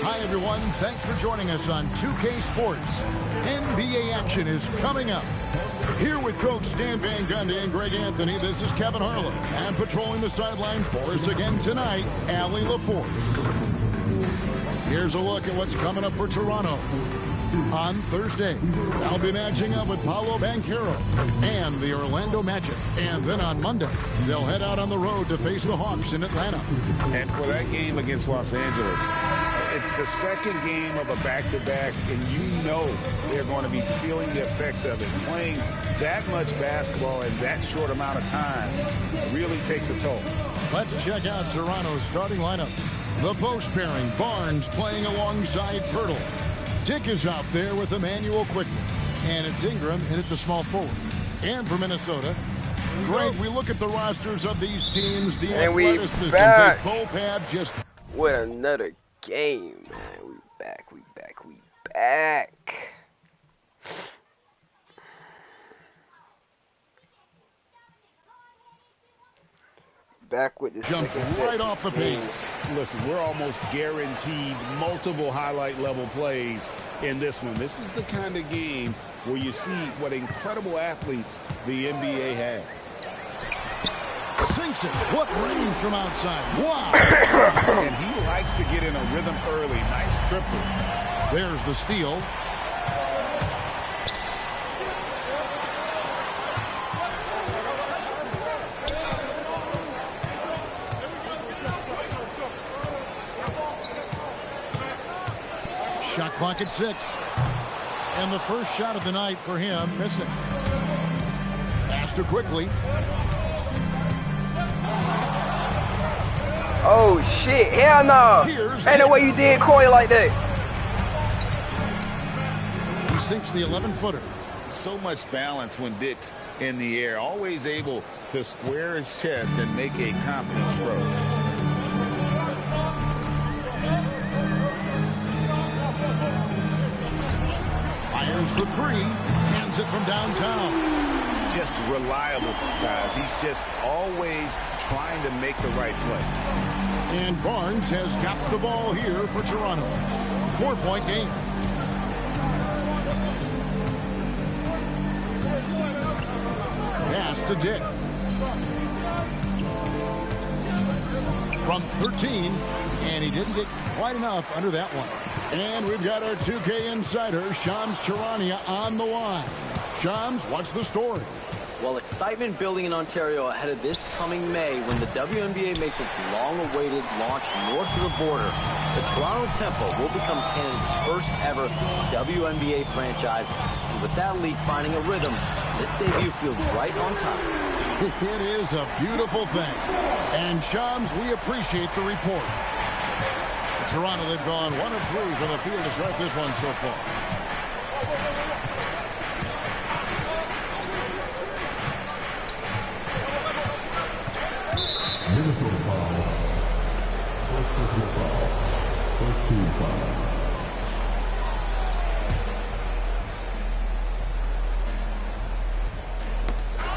Hi, everyone. Thanks for joining us on 2K Sports. NBA action is coming up. Here with Coach Stan Van Gundy and Greg Anthony, this is Kevin Harlan. And patrolling the sideline for us again tonight, Allie LaForce. Here's a look at what's coming up for Toronto. On Thursday, they'll be matching up with Paolo Banchero and the Orlando Magic. And then on Monday, they'll head out on the road to face the Hawks in Atlanta. And for that game against Los Angeles, it's the second game of a back-to-back, and you know they're going to be feeling the effects of it. Playing that much basketball in that short amount of time really takes a toll. Let's check out Toronto's starting lineup. The post pairing, Barnes playing alongside Pirtle. Dick is out there with Emmanuel Quickly. And it's Ingram in at the small forward. And for Minnesota, Greg, we look at the rosters of these teams. The athleticism they both have just... What another game, man. We back. Back with this. Jumps right off the page. Listen, we're almost guaranteed multiple highlight level plays in this one. This is the kind of game where you see what incredible athletes the NBA has. Sinks it. What range from outside. Wow. And he likes to get in a rhythm early. Nice triple. There's the steal. Shot clock at 6. And the first shot of the night for him, missing. Pass to Quickly. Oh, shit. Hell no. Ain't no way you did Corey like that. He sinks the 11-footer. So much balance when Dick's in the air. Always able to square his chest and make a confident stroke. Fires for 3. Hands it from downtown. Just reliable, guys. He's just always trying to make the right play. And Barnes has got the ball here for Toronto. 4-point game. Pass to Dick. From 13, and he didn't get quite enough under that one. And we've got our 2K insider, Shams Charania, on the line. Shams, what's the story? Well, excitement building in Ontario ahead of this coming May when the WNBA makes its long-awaited launch north of the border. The Toronto Tempo will become Canada's first ever WNBA franchise. And with that league finding a rhythm, this debut feels right on time. It is a beautiful thing. And Shams, we appreciate the report. Toronto, they've gone 1 of 3 from the field to start this one so far. Minnesota foul. First personal foul. First team foul.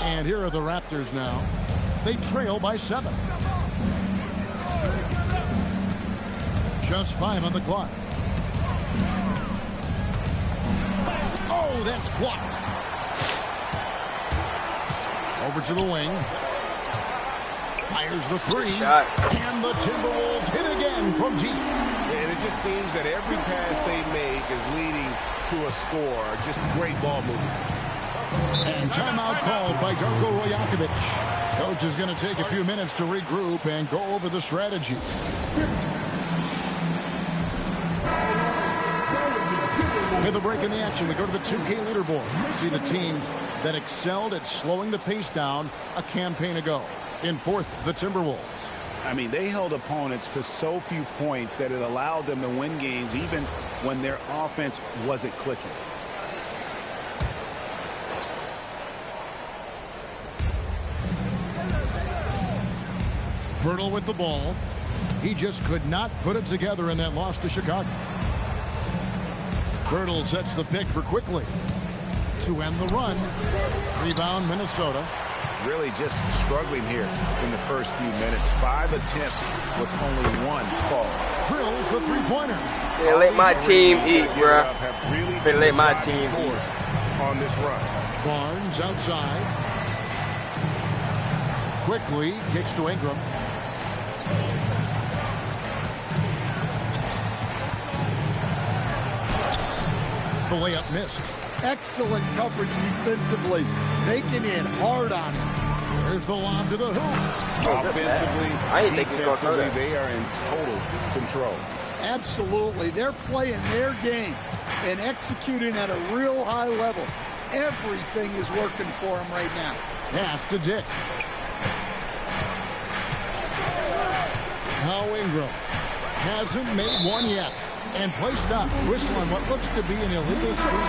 And here are the Raptors now. They trail by 7. Just 5 on the clock. Oh, that's blocked. Over to the wing. Fires the 3. And the Timberwolves hit again from deep. And it just seems that every pass they make is leading to a score. Just great ball movement. And timeout called by Darko Rajakovic. Coach is going to take a few minutes to regroup and go over the strategy. With a break in the action, we go to the 2K leaderboard. See the teams that excelled at slowing the pace down a campaign ago. In 4th, the Timberwolves. I mean, they held opponents to so few points that it allowed them to win games even when their offense wasn't clicking. Pirtle with the ball. He just could not put it together in that loss to Chicago. Pirtle sets the pick for Quickly to end the run. Rebound, Minnesota. Really just struggling here in the first few minutes. 5 attempts with only 1 fall. Drills the three-pointer. Yeah, let my team eat, bro. Really Let my team eat on this run. Barnes outside. Quickly kicks to Ingram. The layup missed. Excellent coverage defensively. They can hit hard on it. There's the lob to the hoop. Offensively, defensively, they are in total control. Absolutely. They're playing their game and executing at a real high level. Everything is working for them right now. Pass to Dick. Now Ingram hasn't made one yet. And play stops. Whistle on what looks to be an illegal screen.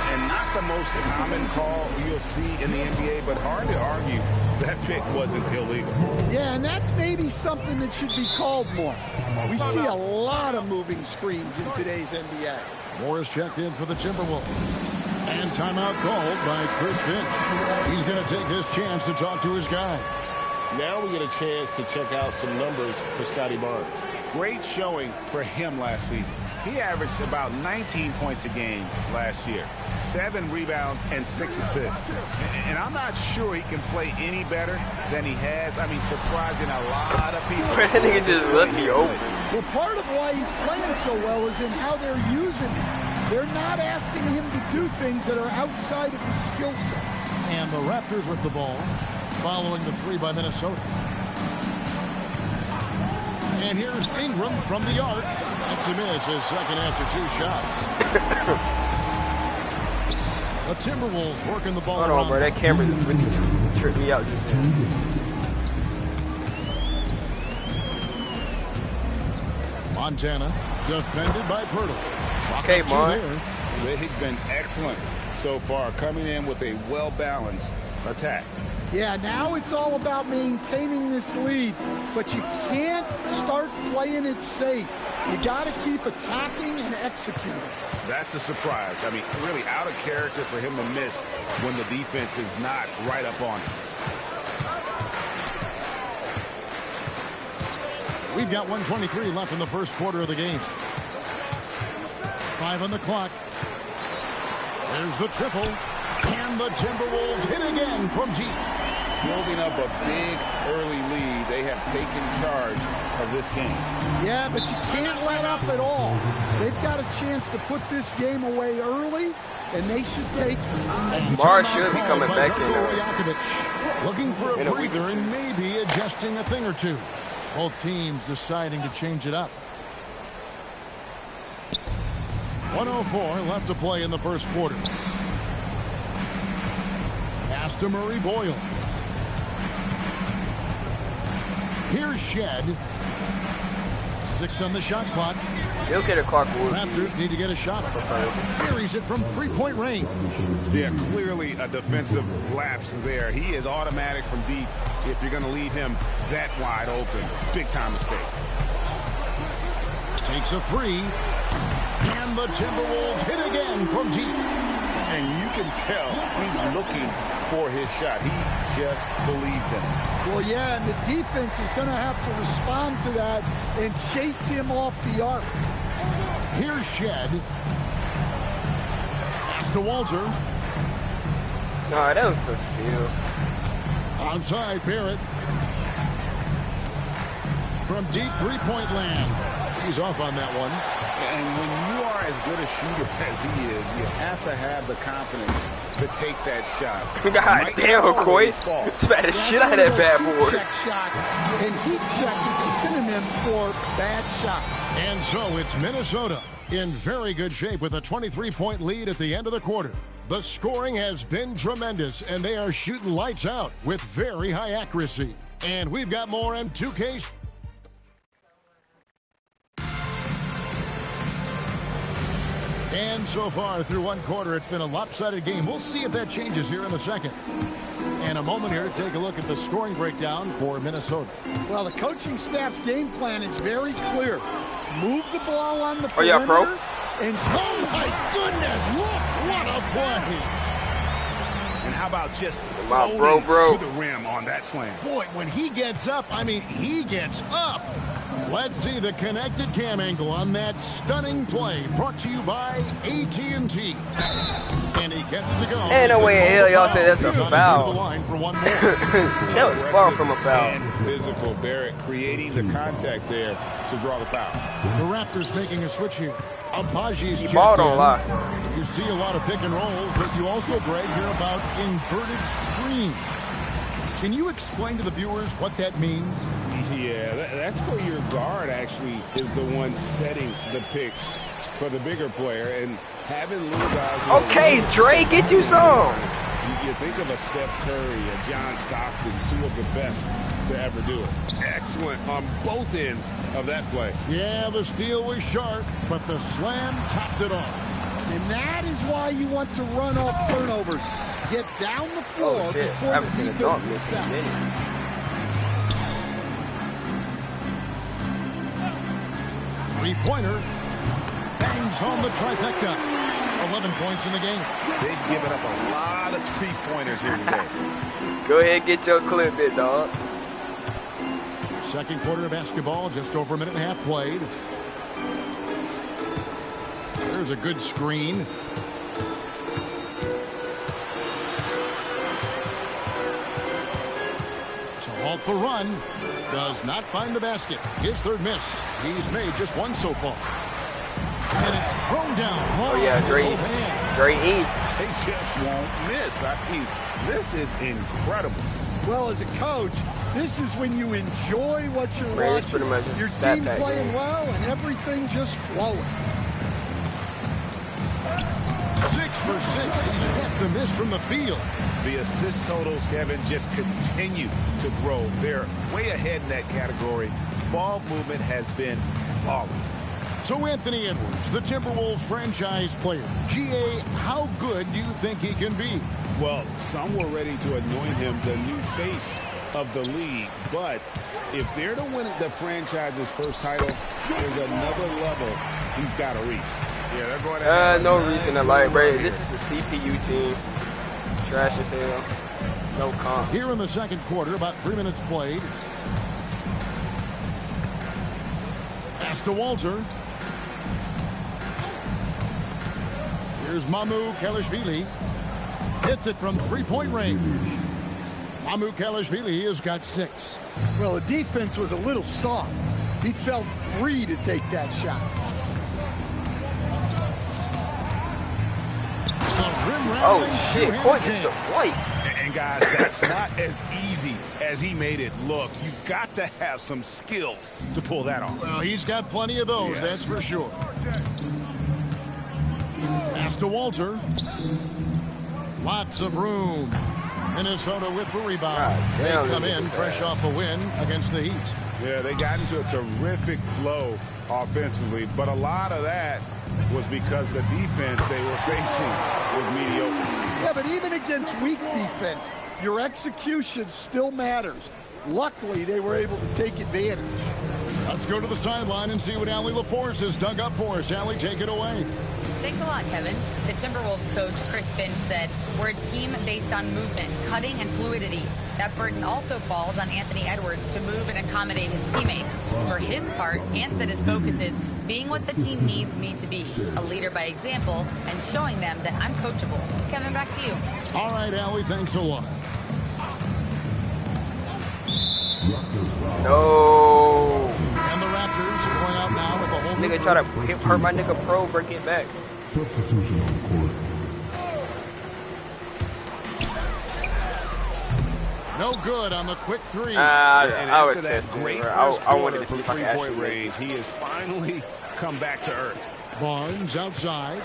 And not the most common call you'll see in the NBA, but hard to argue that pick wasn't illegal. Yeah, and that's maybe something that should be called more. We see a lot of moving screens in today's NBA. Morris checked in for the Timberwolves. And timeout called by Chris Finch. He's going to take this chance to talk to his guys. Now we get a chance to check out some numbers for Scotty Barnes. Great showing for him last season. He averaged about 19 points a game last year, 7 rebounds and 6 assists. And I'm not sure he can play any better than he has. I mean, surprising a lot of people. That nigga just left me open. Well, part of why he's playing so well is in how they're using him. They're not asking him to do things that are outside of his skill set. And the Raptors with the ball, following the 3 by Minnesota. And here's Ingram from the arc. That's a miss, his second after 2 shots. The Timberwolves working the ball. Hold on, bro. That camera just really tripped me out just now. Montana defended by Pirtle. Okay, Mon. They've been excellent so far, coming in with a well-balanced attack. Yeah, now it's all about maintaining this lead, but you can't start playing it safe. You got to keep attacking and executing. That's a surprise. I mean, really out of character for him to miss when the defense is not right up on him. We've got 1:23 left in the first quarter of the game. 5 on the clock. There's the triple. And the Timberwolves hit again from deep. Building up a big early lead. They have taken charge of this game. Yeah, but you can't let up at all. They've got a chance to put this game away early, and they should take it. Mars should be coming back in there. Looking for a breather and maybe adjusting a thing or two. Both teams deciding to change it up. 1:04 left to play in the first quarter. Pass to Murray Boyle. Here's Shed. 6 on the shot clock. He'll get a clock. Raptors need to get a shot. Carries it from 3-point range. Yeah, clearly a defensive lapse there. He is automatic from deep if you're going to leave him that wide open. Big time mistake. Takes a 3. And the Timberwolves hit again from deep. And you can tell he's looking for his shot. He just believes in it. Well, yeah, and the defense is going to have to respond to that and chase him off the arc. Here's Shed. Pass to Walter. No, that was a steal. Onside, Barrett. From deep 3-point land. He's off on that one. And when you are as good a shooter as he is, you have to have the confidence to take that shot. God damn, Coy. Spat the shit out of that bad boy. Check shot, and heat check is a synonym for bad shot. And so it's Minnesota in very good shape with a 23-point lead at the end of the quarter. The scoring has been tremendous, and they are shooting lights out with very high accuracy. And we've got more on 2K. And so far through one quarter, it's been a lopsided game. We'll see if that changes here in a second. And a moment here to take a look at the scoring breakdown for Minnesota. Well, the coaching staff's game plan is very clear. Move the ball on the perimeter. Oh, yeah, bro. And oh, my goodness. Look, what a play. And how about just bro. to the rim on that slam? Boy, when he gets up, I mean, he gets up. Let's see the connected cam angle on that stunning play, brought to you by AT&T. And he gets it to go. Ain't no way in hell y'all say that's a foul. The line for one more. That was far from a foul. And physical, Barrett creating the contact there to draw the foul. The Raptors making a switch here. Abaji's He ball don't lie. You see a lot of pick and rolls, but you also, Greg, hear about inverted screens. Can you explain to the viewers what that means? Yeah, that's where your guard actually is the one setting the pick for the bigger player, and having little guys. Okay, Dre, get you some. You think of a Steph Curry, a John Stockton, two of the best to ever do it. Excellent on both ends of that play. Yeah, the steal was sharp, but the slam topped it off. And that is why you want to run off turnovers. Get down the floor Oh, shit. before I haven't the seen a dunk defense is miss in a set. minute. Three-pointer. Bangs home the trifecta. 11 points in the game. They've given up a lot of three-pointers here today. Go ahead, get your clip, bit dog. Second quarter of basketball, just over a minute and a half played. There's a good screen. To halt the run. Does not find the basket. His third miss. He's made just one so far. And it's thrown down. Oh, yeah, Dre E. They just won't miss. I mean, this is incredible. Well, as a coach, this is when you enjoy what you're Man, it's pretty watching. much Your just team that playing game. well and everything just flowing. 6 for 6. He's yet to miss from the field. The assist totals, Kevin, just continue to grow. They're way ahead in that category. Ball movement has been flawless. So Anthony Edwards, the Timberwolves franchise player. GA, how good do you think he can be? Well, some were ready to anoint him the new face of the league. But if they're to win the franchise's first title, there's another level he's got to reach. Yeah, they're going to No reason to like, bro. This is a CPU team. Trash as hell. No comp. Here in the second quarter, about 3 minutes played. Pass to Walter. Here's Mamu Kelishvili. Hits it from three-point range. Mamu Kelishvili has got 6. Well, the defense was a little soft. He felt free to take that shot. Oh, shit. Court is so white. And guys, that's not as easy as he made it look. You've got to have some skills to pull that off. Well, he's got plenty of those, that's for sure. Pass to Walter. Lots of room. Minnesota with the rebound. They come in fresh off a win against the Heat. Yeah, they got into a terrific flow offensively, but a lot of that was because the defense they were facing was mediocre. Yeah, but even against weak defense, your execution still matters. Luckily, they were able to take advantage. Let's go to the sideline and see what Allie LaForce has dug up for us. Allie, take it away. Thanks a lot, Kevin. The Timberwolves coach, Chris Finch, said, "We're a team based on movement, cutting, and fluidity. That burden also falls on Anthony Edwards to move and accommodate his teammates. For his part, Ant said his focus is being what the team needs me to be, a leader by example, and showing them that I'm coachable." Kevin, back to you. All right, Allie, thanks a lot. No. And the Raptors going out now with a whole Nigga try to hurt my nigga Pro, break it back. Substitution on the court. No good on the quick three. And I was after that testing great it, bro. first I wanted quarter to see from if I could actually three-point make range, it. he has finally come back to earth. Barnes outside.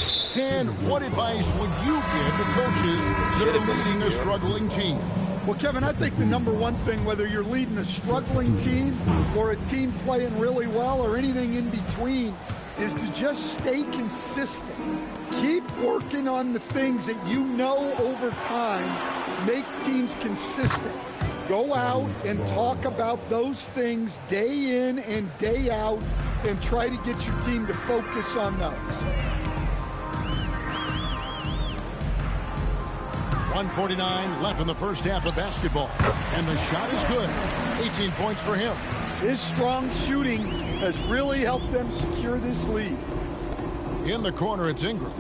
Stan, what advice would you give to coaches that are leading a struggling team? Well, Kevin, I think the number one thing, whether you're leading a struggling team or a team playing really well or anything in between, is to just stay consistent. Keep working on the things that you know over time make teams consistent. Go out and talk about those things day in and day out and try to get your team to focus on those. 1:49 left in the first half of basketball. And the shot is good. 18 points for him. His strong shooting has really helped them secure this lead. In the corner, it's Ingram.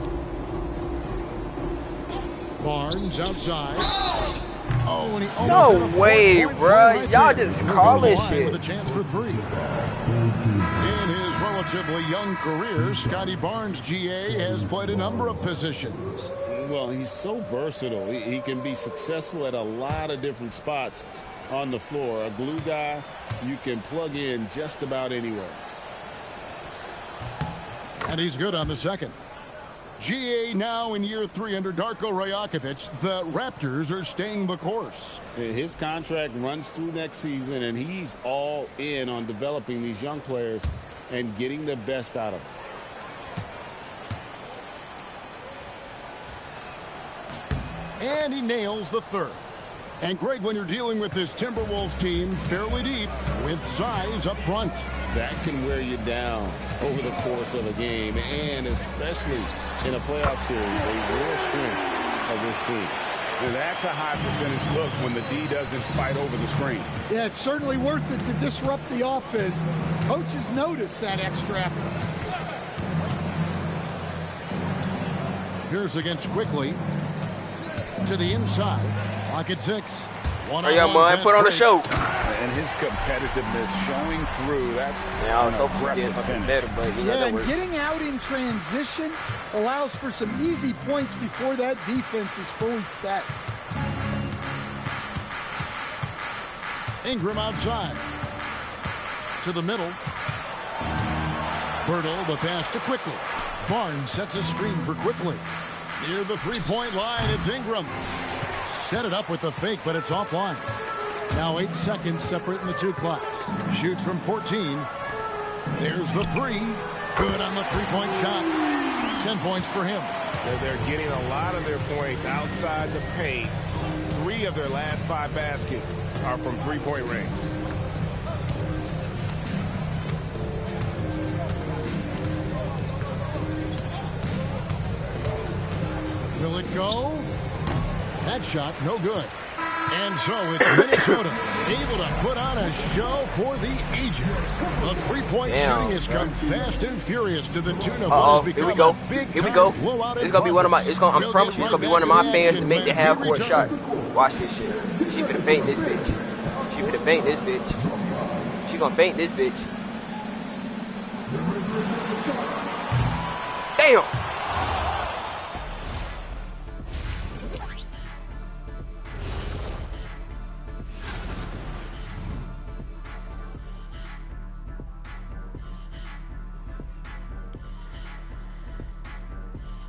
Barnes outside. Oh, and he No way, bro. Y'all just calling shit. With a chance for three. In his relatively young career, Scotty Barnes, GA, has played a number of positions. Well, he's so versatile. He can be successful at a lot of different spots on the floor. A glue guy, you can plug in just about anywhere. And he's good on the second. GA now in year 3 under Darko Rajakovic. The Raptors are staying the course. His contract runs through next season, and he's all in on developing these young players and getting the best out of them. And he nails the third. And Greg, when you're dealing with this Timberwolves team fairly deep with size up front, that can wear you down over the course of a game, and especially in a playoff series, a real strength of this team. And that's a high percentage look when the D doesn't fight over the screen. Yeah, it's certainly worth it to disrupt the offense. Coaches notice that extra effort. Pierce against quickly to the inside. Lock at 6. Oh yeah, man, put on the show. And his competitiveness showing through. That's I was hoping he did something better, but and getting out in transition allows for some easy points before that defense is fully set. Ingram outside to the middle. Bertle, the pass to Quickly. Barnes sets a screen for Quickly. Near the three-point line, it's Ingram. Set it up with the fake, but it's offline. Now 8 seconds separate in the two clocks. Shoots from 14. There's the three. Good on the three-point shot. 10 points for him. They're getting a lot of their points outside the paint. 3 of their last 5 baskets are from three-point range. Will it go? That shot, no good. And so it's Minnesota able to put on a show for the ages. The three-point shooting has come fast and furious to the tune of what has become a big-time blowout. It's gonna be one of my. I promise you, it's gonna be one of my fans to make the half-court shot. Watch this shit. She finna faint this bitch. She finna faint this bitch. She gonna faint this bitch. Damn.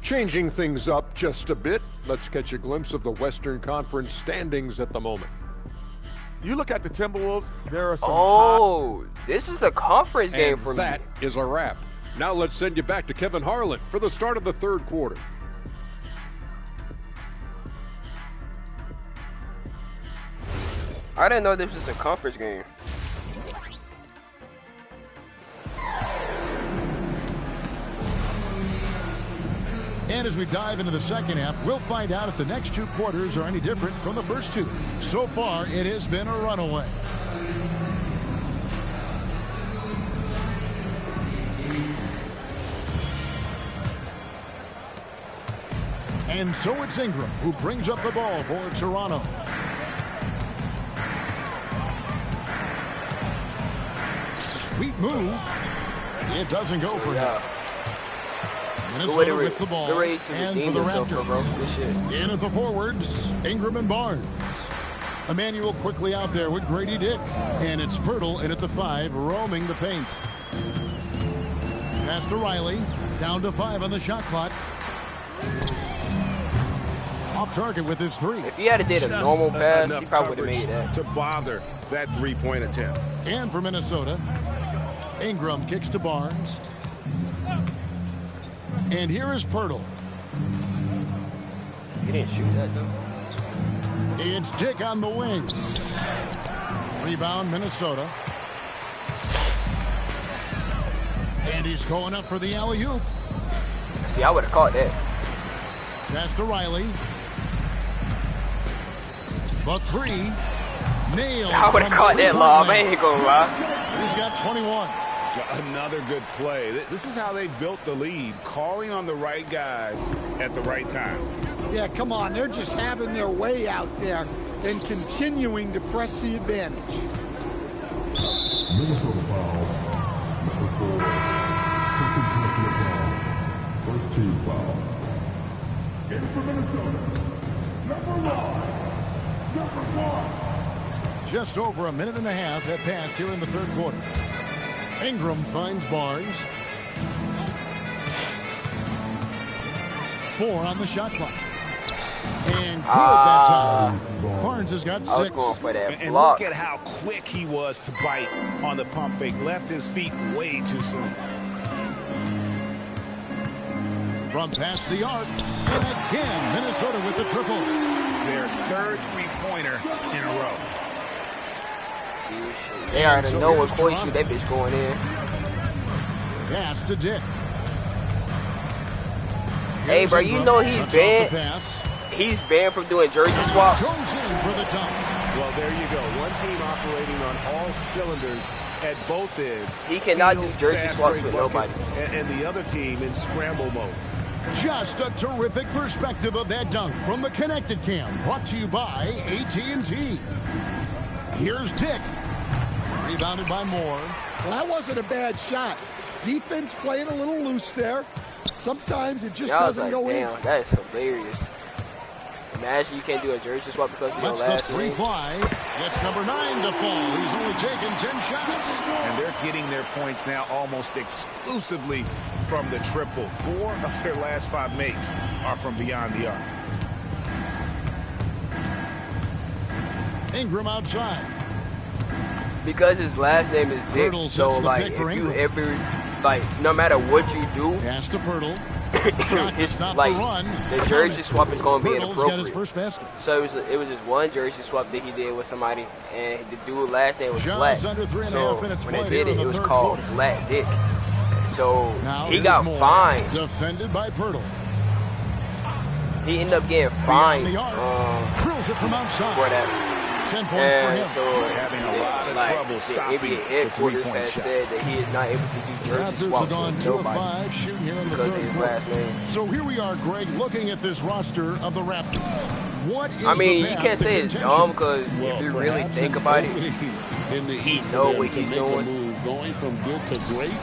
Changing things up just a bit, let's catch a glimpse of the Western Conference standings at the moment. You look at the Timberwolves, there are some this is a conference game for me. That is a wrap. Now let's send you back to Kevin Harlan for the start of the third quarter. I didn't know this was a conference game. And as we dive into the second half, we'll find out if the next 2 quarters are any different from the first 2. So far, it has been a runaway. And so it's Ingram who brings up the ball for Toronto. Sweet move. It doesn't go for him. Minnesota with the ball, and for the Raptors. In at the forwards, Ingram and Barnes. Emmanuel quickly out there with Grady Dick. And it's Bertle in at the 5, roaming the paint. Pass to Riley, down to 5 on the shot clock. Off target with his 3. If he had did a normal pass, he probably would have made that. To bother that three-point attempt. And for Minnesota, Ingram kicks to Barnes. And here is Bertle. He didn't shoot that, though. It's Dick on the wing. Rebound, Minnesota. And he's going up for the alley-oop. See, I would have caught that. Pass to Riley. The three. Nailed. I would have caught that lob. I ain't gonna lie. He's got 21. Another good play. This is how they built the lead, calling on the right guys at the right time. Yeah, come on. They're just having their way out there and continuing to press the advantage. Minnesota foul. Number 4. Second personal foul. First team foul. In for Minnesota. Number 1. Just over a minute and a half have passed here in the third quarter. Ingram finds Barnes. 4 on the shot clock. And good that time. Barnes has got 6. I was going for that And block. look at how quick he was to bite on the pump fake. Left his feet way too soon. From past the arc. And again, Minnesota with the triple. Their third three-pointer in a row. They already know what court shoot that bitch going in. Pass to Dick. Hey, bro, you know he's banned. He's banned from doing jersey swaps. Goes in for the dunk. Well, there you go. One team operating on all cylinders at both ends. He cannot do Steals, jersey fast swaps break with buckets, nobody. and the other team in scramble mode. Just a terrific perspective of that dunk from the Connected Cam, brought to you by AT&T. Here's Dick. Rebounded by Moore. Well, that wasn't a bad shot. Defense playing a little loose there. Sometimes it just I was doesn't like, go damn, in. that is hilarious. Imagine you can't do a jersey swap because of your Lets the last three name. fly. Gets number 9 to fall. He's only taken 10 shots. And they're getting their points now almost exclusively from the triple. 4 of their last 5 makes are from beyond the arc. Ingram outside. Because his last name is Dick, Pirtle so sets the like pick if for you Ingram. ever, like no matter what you do, Pass to Pirtle. Shot to it's stop like the run. the jersey swap is going to be Pirtle's got his inappropriate. first basket. So it was just one jersey swap that he did with somebody, and the dude last name was Just Flat. under 3.5 So minutes when they played did here it, in it the was third called quarter. Flat Dick. So Now he here's got Moore. fined. Defended by Pirtle. He ended up getting Beyond fined the arc. Drills it from outside. for that. 10 points for And him. so having a lot of trouble the stopping NBA the headquarters three-point has shot. said that he is not able to do jersey Raptors swaps have gone with 2 of nobody 5 shooting here in the because of third his quarter. last name. So here we are, Greg, looking at this roster of the Raptors. What is I mean, the you path can't to say it's contention? dumb because Well, if you really perhaps think an about it, opening in the he East know for them what to he's make a doing. move, going from good to great,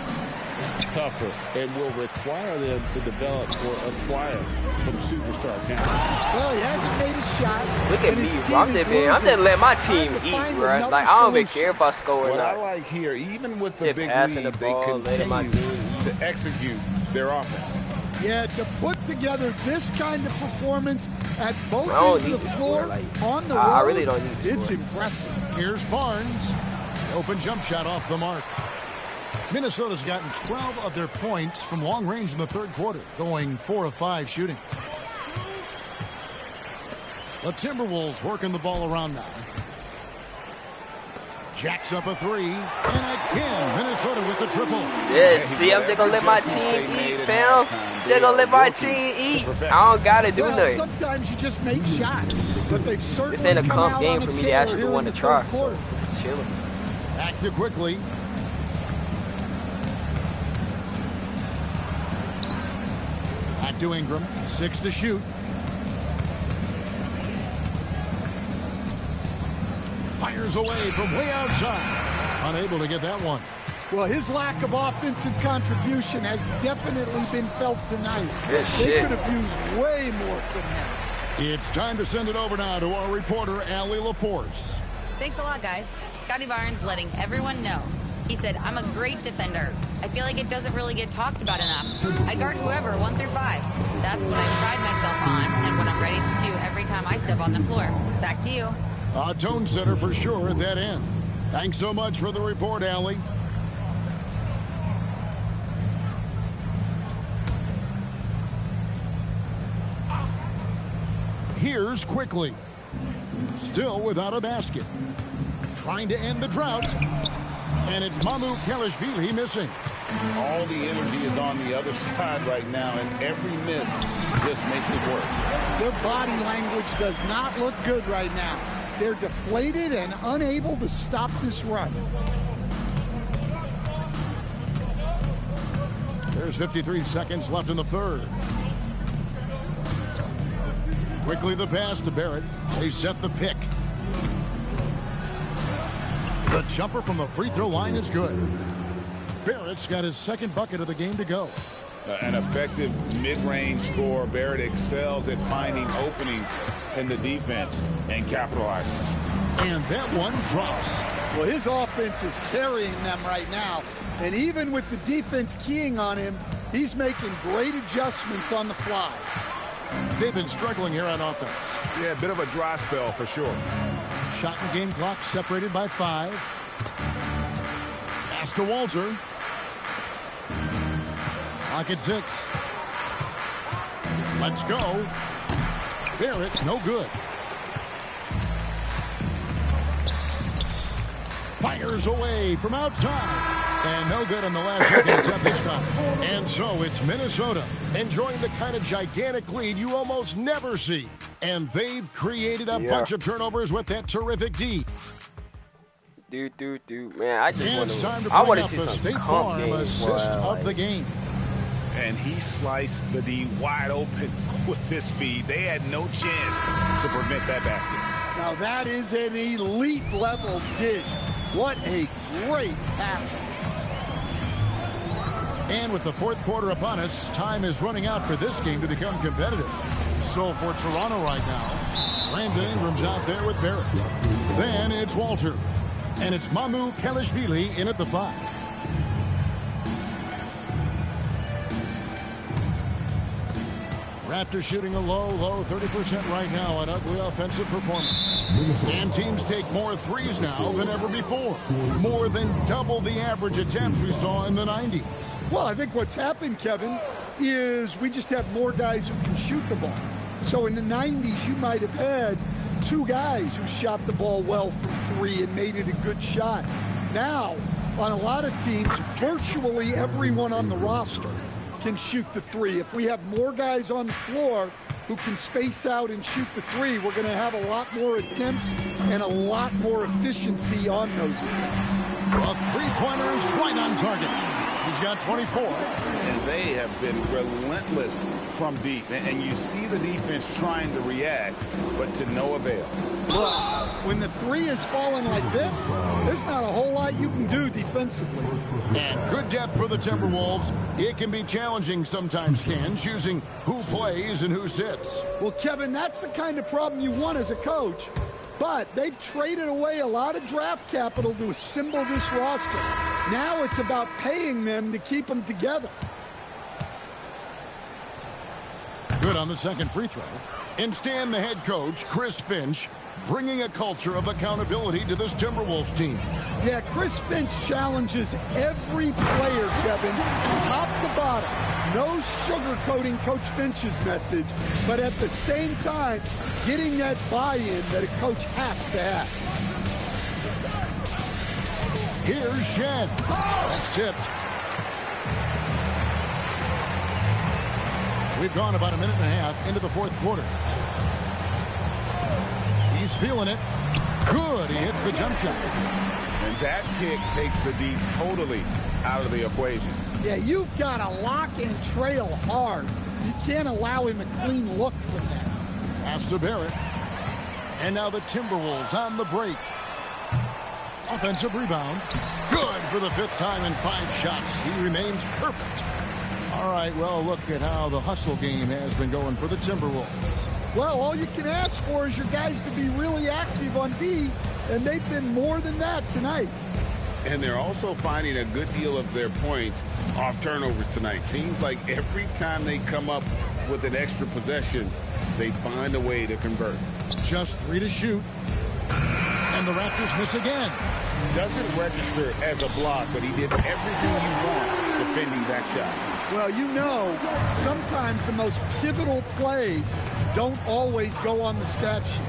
it's tougher and will require them to develop or acquire some superstar talent. Well, he hasn't made a shot. look at and me. his bro. team I'm is just letting losing. my Trying team to eat, find bro. another Like I don't even solution. care if I score or What I not. like here, even with the Just big passing lead, the they ball, letting my continue team to execute their offense. Yeah, to put together this kind of performance at both I don't ends of need the to floor score, like, on the road, I really don't need to it's score. impressive. Here's Barnes. Open jump shot off the mark. Minnesota's gotten 12 of their points from long range in the third quarter, going 4 of 5 shooting. The Timberwolves working the ball around now. Jacks up a 3, and again, Minnesota with the triple. Yeah, see, I'm just gonna let my team eat, fam. Just gonna let my team eat. I don't gotta do Well, nothing. sometimes you just make shots, but they've certainly This ain't a come comp out game on for a me to tear actually here in want the to try. third So, quarter. chilling. Active quickly. Back to Ingram. 6 to shoot. Fires away from way outside. Unable to get that one. Well, his lack of offensive contribution has definitely been felt tonight. Good They shit. could have used way more from him. It's time to send it over now to our reporter, Allie LaForce. Thanks a lot, guys. Scotty Barnes letting everyone know. He said, I'm a great defender. I feel like it doesn't really get talked about enough. I guard whoever, 1 through 5. That's what I pride myself on and what I'm ready to do every time I step on the floor. Back to you. A tone setter for sure at that end. Thanks so much for the report, Allie. Here's quickly. Still without a basket. Trying to end the drought. And it's Mamu Kelishvili missing. All the energy is on the other side right now, and every miss just makes it worse. Their body language does not look good right now. They're deflated and unable to stop this run. There's 53 seconds left in the third. Quickly the pass to Barrett. They set the pick. The jumper from the free throw line is good. Barrett's got his second bucket of the game to go. An effective mid-range scorer. Barrett excels at finding openings in the defense and capitalizing. And that one drops. Well, his offense is carrying them right now. And even with the defense keying on him, he's making great adjustments on the fly. They've been struggling here on offense. Yeah, a bit of a dry spell for sure. Shot and game clock separated by 5. Pass to Walter. Clock at 6. Let's go. Barrett, no good. Fires away from outside. And no good on the last second attempt this time. And so it's Minnesota enjoying the kind of gigantic lead you almost never see. And they've created a bunch of turnovers with that terrific D. Man, I just want to see some State Farm assist of the game. And he sliced the D wide open with this feed. They had no chance to prevent that basket. Now that is an elite level dig. What a great pass. And with the fourth quarter upon us, time is running out for this game to become competitive. So for Toronto right now, Brandon Ingram's out there with Barrett. Then it's Walter. And it's Mamu Kelishvili in at the 5. Raptors shooting a low 30% right now. An ugly offensive performance. And teams take more threes now than ever before. More than double the average attempts we saw in the 90s. Well, I think what's happened, Kevin, is we just have more guys who can shoot the ball. So in the 90s, you might have had 2 guys who shot the ball well from 3 and made it a good shot. Now, on a lot of teams, virtually everyone on the roster can shoot the 3. If we have more guys on the floor who can space out and shoot the 3, we're going to have a lot more attempts and a lot more efficiency on those attempts. A three-pointer is right on target. He's got 24. And they have been relentless from deep. And you see the defense trying to react, but to no avail. Well, when the 3 is falling like this, there's not a whole lot you can do defensively. And good depth for the Timberwolves. It can be challenging sometimes, Stan, choosing who plays and who sits. Well, Kevin, that's the kind of problem you want as a coach. But they've traded away a lot of draft capital to assemble this roster. Now it's about paying them to keep them together. Good on the second free throw. And Stan, the head coach, Chris Finch, bringing a culture of accountability to this Timberwolves team. Yeah, Chris Finch challenges every player, Kevin, top to bottom. No sugarcoating Coach Finch's message, but at the same time, getting that buy-in that a coach has to have. Here's Shen. That's tipped. We've gone about a minute and a half into the fourth quarter. He's feeling it. Good. He hits the jump shot. And that kick takes the D totally out of the equation. Yeah, you've got to lock and trail hard. You can't allow him a clean look from that. Pass to Barrett. And now the Timberwolves on the break. Offensive rebound. Good for the 5th time in 5 shots. He remains perfect. All right, well, look at how the hustle game has been going for the Timberwolves. Well, all you can ask for is your guys to be really active on D, and they've been more than that tonight. And they're also finding a good deal of their points off turnovers tonight. Seems like every time they come up with an extra possession, they find a way to convert. Just 3 to shoot. And the Raptors miss again. Doesn't register as a block, but he did everything you want defending that shot. Well, you know, sometimes the most pivotal plays don't always go on the stat sheet.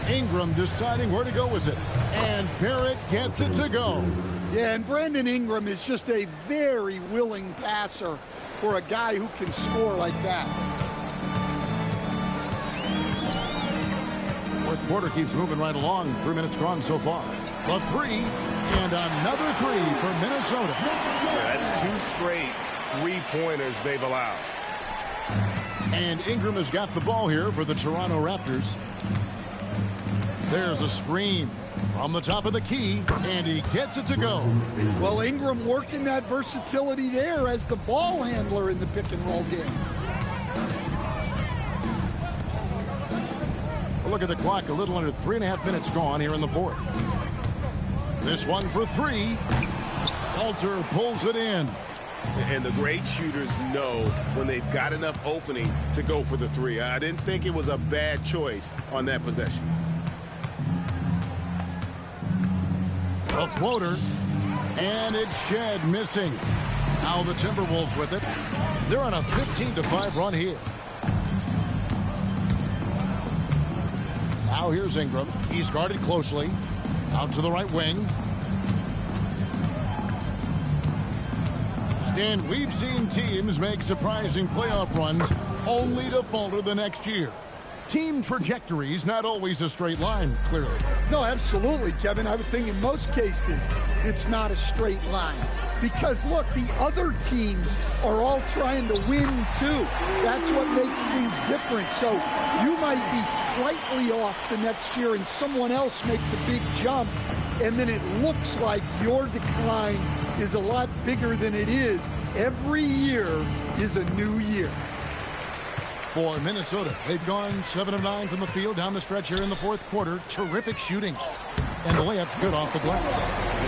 Ingram deciding where to go with it. And Barrett gets it to go. Yeah, and Brandon Ingram is just a very willing passer for a guy who can score like that. quarter keeps moving right along. 3 minutes gone so far. The three, and another three for Minnesota. Yeah, that's 2 straight three-pointers they've allowed. And Ingram has got the ball here for the Toronto Raptors. There's a screen from the top of the key, and he gets it to go. Well, Ingram working that versatility there as the ball handler in the pick-and-roll game. Look at the clock, a little under 3.5 minutes gone here in the fourth. This one for three. Alter pulls it in. And the great shooters know when they've got enough opening to go for the three. I didn't think it was a bad choice on that possession. A floater, and it's Shed missing. Now the Timberwolves with it. They're on a 15-5 run here. Now here's Ingram. He's guarded closely. Out to the right wing. Stan, we've seen teams make surprising playoff runs only to falter the next year. Team trajectories not always a straight line, clearly. No, absolutely, Kevin. I would think in most cases it's not a straight line. Because, look, the other teams are all trying to win, too. That's what makes things different. So you might be slightly off the next year and someone else makes a big jump, and then it looks like your decline is a lot bigger than it is. Every year is a new year. For Minnesota, they've gone 7 of 9 from the field down the stretch here in the fourth quarter. Terrific shooting. And the layup's good off the glass.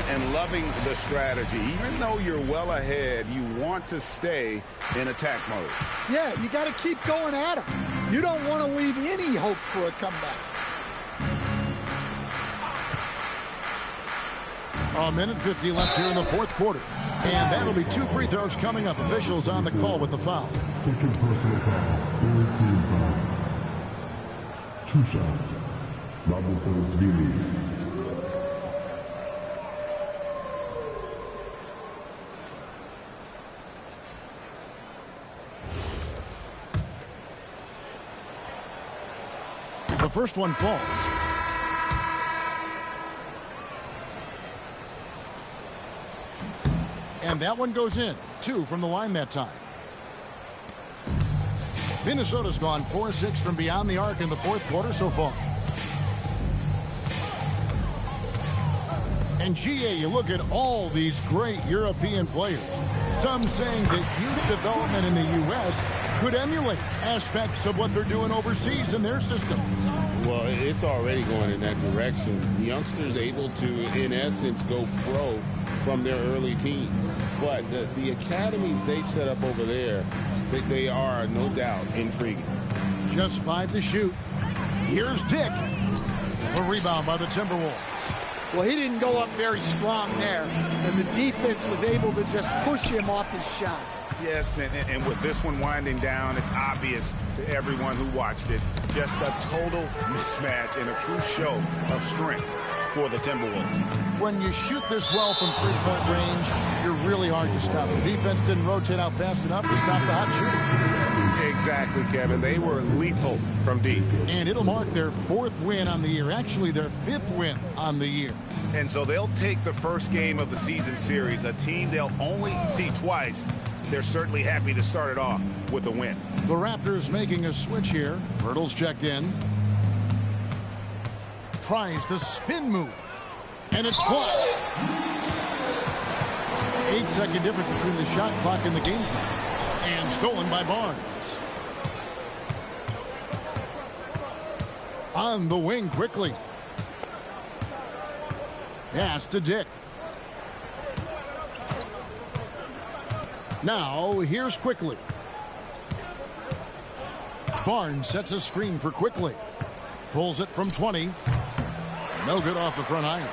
And loving the strategy. Even though you're well ahead, you want to stay in attack mode. Yeah, you got to keep going at them. You don't want to leave any hope for a comeback. A minute 50 left here in the fourth quarter. And that'll be 2 free throws coming up. Officials on the call with the foul. Second personal foul. Third team foul. 2 shots. Raptors. The first one falls. And that one goes in. 2 from the line that time. Minnesota's gone 4-6 from beyond the arc in the fourth quarter so far. And GA, you look at all these great European players. Some saying that youth development in the U.S. could emulate aspects of what they're doing overseas in their system. Well, it's already going in that direction. Youngsters able to, in essence, go pro from their early teens. But the academies they've set up over there, they are, no doubt, intriguing. Just 5 to shoot. Here's Dick. A rebound by the Timberwolves. Well, he didn't go up very strong there, and the defense was able to just push him off his shot. Yes, and with this one winding down, it's obvious to everyone who watched it. Just a total mismatch and a true show of strength for the Timberwolves. When you shoot this well from three-point range, you're really hard to stop. The defense didn't rotate out fast enough to stop the hot shooting. Exactly, Kevin. They were lethal from deep. And it'll mark their 4th win on the year. Actually, their 5th win on the year. And so they'll take the first game of the season series, a team they'll only see twice. They're certainly happy to start it off with a win. The Raptors making a switch here. Hurdle's checked in. Tries the spin move. And it's blocked. 8-second difference between the shot clock and the game clock. And stolen by Barnes. On the wing quickly. Pass to Dick. Now, here's Quickly. Barnes sets a screen for Quickly. Pulls it from 20. No good off the front iron.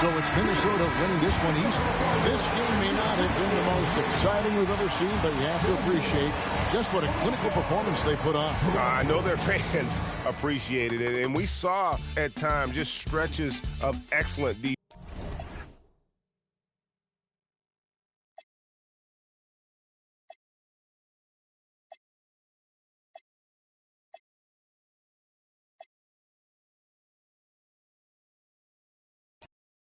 So it's Minnesota winning this one easily. This game may not have been the most exciting we've ever seen, but you have to appreciate just what a clinical performance they put on. I know their fans appreciated it, and we saw at times just stretches of excellent defense.